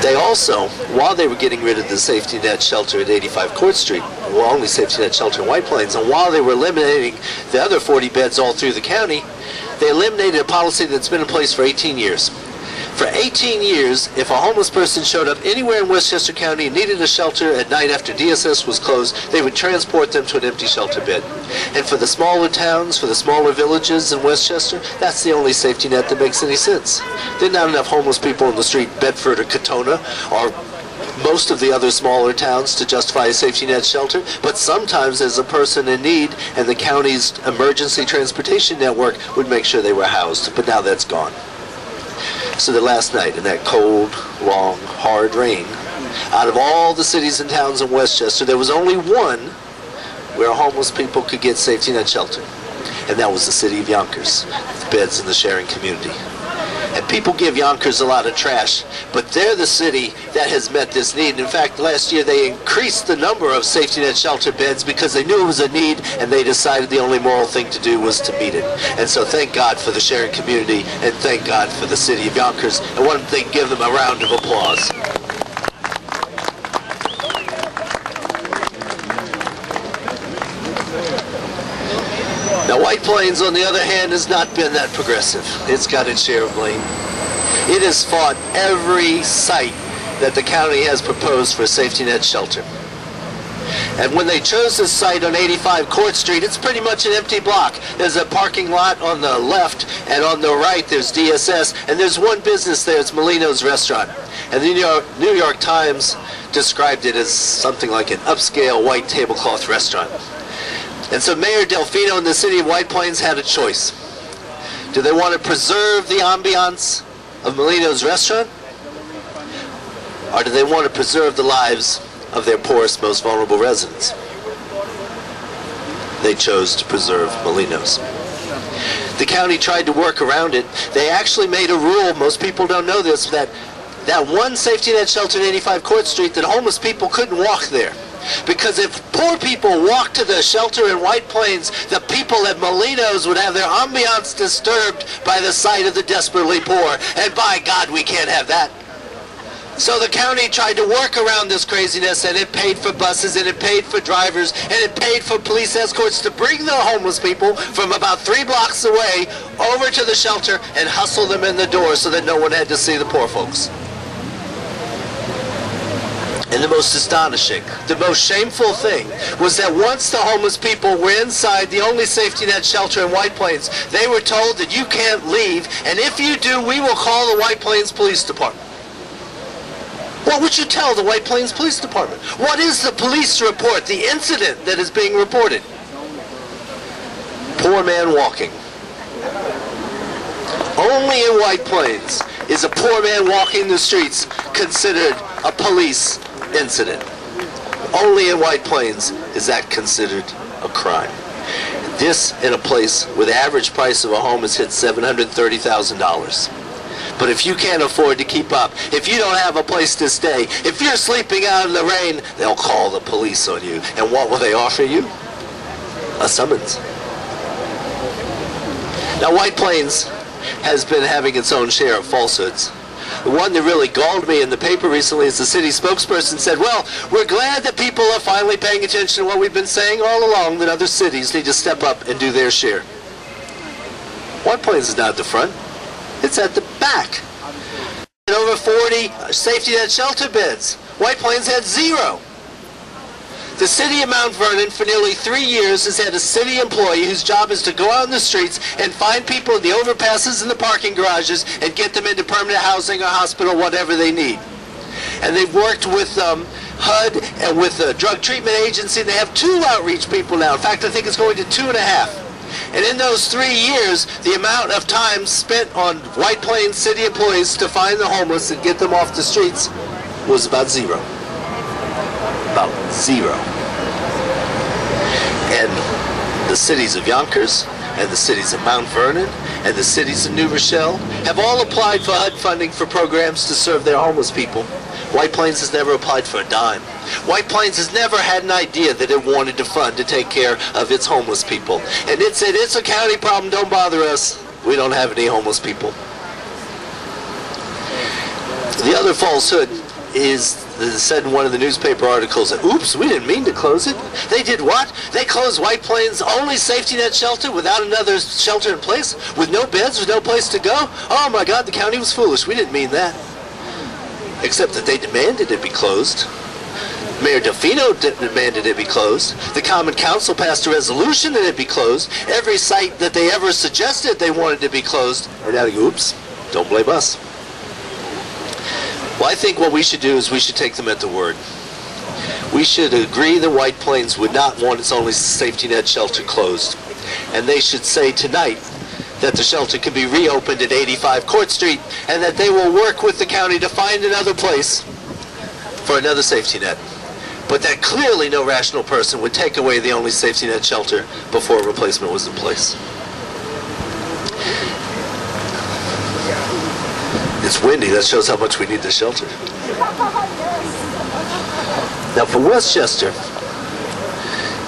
They also, while they were getting rid of the safety net shelter at 85 Court Street, well, only safety net shelter in White Plains, and while they were eliminating the other 40 beds all through the county, they eliminated a policy that's been in place for 18 years. For 18 years, if a homeless person showed up anywhere in Westchester County and needed a shelter at night after DSS was closed, they would transport them to an empty shelter bed. And for the smaller towns, for the smaller villages in Westchester, that's the only safety net that makes any sense. There are not enough homeless people in the street, Bedford or Katona, or most of the other smaller towns to justify a safety net shelter, but sometimes there's a person in need and the county's emergency transportation network would make sure they were housed, but now that's gone. So that last night, in that cold, long, hard rain, out of all the cities and towns in Westchester, there was only one where homeless people could get safety net shelter, and that was the city of Yonkers, with beds in the sharing community. And people give Yonkers a lot of trash, but they're the city that has met this need. In fact, last year they increased the number of safety net shelter beds because they knew it was a need, and they decided the only moral thing to do was to meet it. And so thank God for the sharing community, and thank God for the city of Yonkers. And why don't they give them a round of applause? Now, White Plains, on the other hand, has not been that progressive. It's got its share of blame. It has fought every site that the county has proposed for a safety net shelter. And when they chose this site on 85 Court Street, it's pretty much an empty block. There's a parking lot on the left, and on the right there's DSS, and there's one business there, it's Molino's Restaurant. And the New York Times described it as something like an upscale white tablecloth restaurant. And so Mayor Delfino in the city of White Plains had a choice. Do they want to preserve the ambiance of Molino's Restaurant? Or do they want to preserve the lives of their poorest, most vulnerable residents? They chose to preserve Molino's. The county tried to work around it. They actually made a rule, most people don't know this, that one safety net shelter at 85 Court Street, that homeless people couldn't walk there. Because if poor people walked to the shelter in White Plains, the people at Molino's would have their ambiance disturbed by the sight of the desperately poor. And by God, we can't have that. So the county tried to work around this craziness, and it paid for buses, and it paid for drivers, and it paid for police escorts to bring the homeless people from about 3 blocks away over to the shelter and hustle them in the door so that no one had to see the poor folks. And the most astonishing, the most shameful thing was that once the homeless people were inside the only safety net shelter in White Plains, they were told that you can't leave, and if you do, we will call the White Plains Police Department. What would you tell the White Plains Police Department? What is the police report, the incident that is being reported? Poor man walking. Only in White Plains is a poor man walking the streets considered a police incident. Only in White Plains is that considered a crime. This in a place where the average price of a home has hit $730,000. But if you can't afford to keep up, if you don't have a place to stay, if you're sleeping out in the rain, they'll call the police on you. And what will they offer you? A summons. Now, White Plains has been having its own share of falsehoods. The one that really galled me in the paper recently is the city spokesperson said, well, we're glad that people are finally paying attention to what we've been saying all along, that other cities need to step up and do their share. White Plains is not at the front. It's at the back. And over 40 safety net shelter beds. White Plains had 0. The city of Mount Vernon for nearly 3 years has had a city employee whose job is to go out in the streets and find people in the overpasses and the parking garages and get them into permanent housing or hospital, whatever they need. And they've worked with HUD and with the drug treatment agency. They have 2 outreach people now. In fact, I think it's going to 2.5. And in those 3 years, the amount of time spent on White Plains city employees to find the homeless and get them off the streets was about 0. About 0. And the cities of Yonkers and the cities of Mount Vernon and the cities of New Rochelle have all applied for HUD funding for programs to serve their homeless people. White Plains has never applied for a dime. White Plains has never had an idea that it wanted to fund to take care of its homeless people. And it said, it's a county problem, don't bother us. We don't have any homeless people. The other falsehood is said in one of the newspaper articles that, oops, we didn't mean to close it. They did what? They closed White Plains' only safety net shelter without another shelter in place, with no beds, with no place to go? Oh my God, the county was foolish. We didn't mean that. Except that they demanded it be closed. Mayor Delfino demanded it be closed. The Common Council passed a resolution that it be closed. Every site that they ever suggested they wanted to be closed. And now, oops, don't blame us. Well, I think what we should do is we should take them at the word. We should agree that White Plains would not want its only safety net shelter closed. And they should say tonight that the shelter can be reopened at 85 Court Street and that they will work with the county to find another place for another safety net. But that clearly no rational person would take away the only safety net shelter before a replacement was in place. It's windy. That shows how much we need the shelter. Now for Westchester,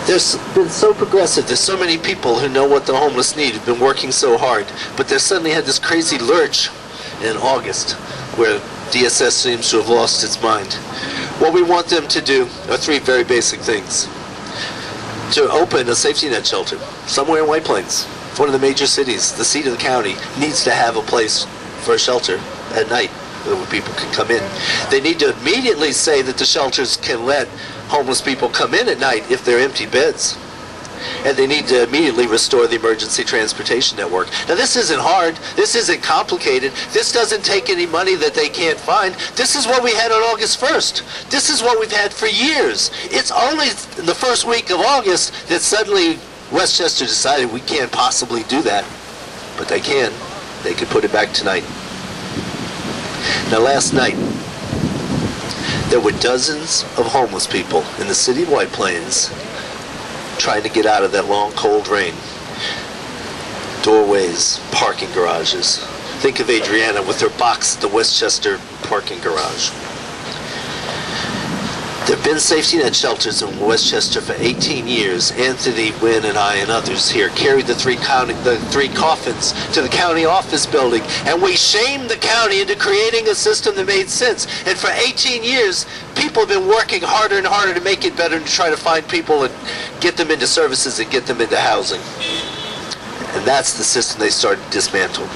there's been so progressive. There's so many people who know what the homeless need, have been working so hard. But they suddenly had this crazy lurch in August where DSS seems to have lost its mind. What we want them to do are three very basic things. To open a safety net shelter somewhere in White Plains, one of the major cities, the seat of the county, needs to have a place for a shelter at night where people can come in. They need to immediately say that the shelters can let homeless people come in at night if they're empty beds. And they need to immediately restore the emergency transportation network. Now this isn't hard, this isn't complicated, this doesn't take any money that they can't find. This is what we had on August 1st. This is what we've had for years. It's only in the first week of August that suddenly Westchester decided we can't possibly do that. But they can. They could put it back tonight. Now last night, there were dozens of homeless people in the city of White Plains trying to get out of that long, cold rain. Doorways, parking garages. Think of Adriana with her box at the Westchester parking garage. There have been safety net shelters in Westchester for 18 years. Anthony, Wynn, and I and others here carried the three coffins to the county office building, and we shamed the county into creating a system that made sense. And for 18 years, people have been working harder and harder to make it better and to try to find people and get them into services and get them into housing. And that's the system they started to dismantle.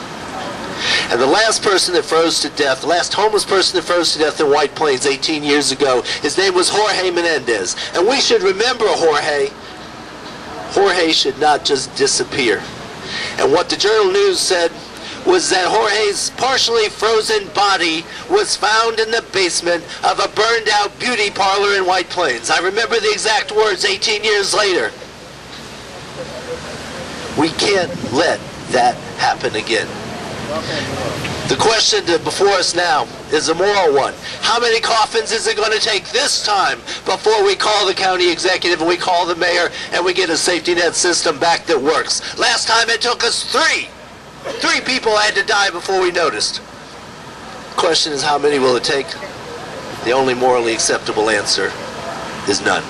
And the last person that froze to death, the last homeless person that froze to death in White Plains 18 years ago, his name was Jorge Menendez. And we should remember Jorge. Jorge should not just disappear. And what the Journal News said was that Jorge's partially frozen body was found in the basement of a burned out beauty parlor in White Plains. I remember the exact words 18 years later. We can't let that happen again. The question before us now is a moral one. How many coffins is it going to take this time before we call the county executive and we call the mayor and we get a safety net system back that works? Last time it took us three. 3 people had to die before we noticed. The question is, how many will it take? The only morally acceptable answer is none.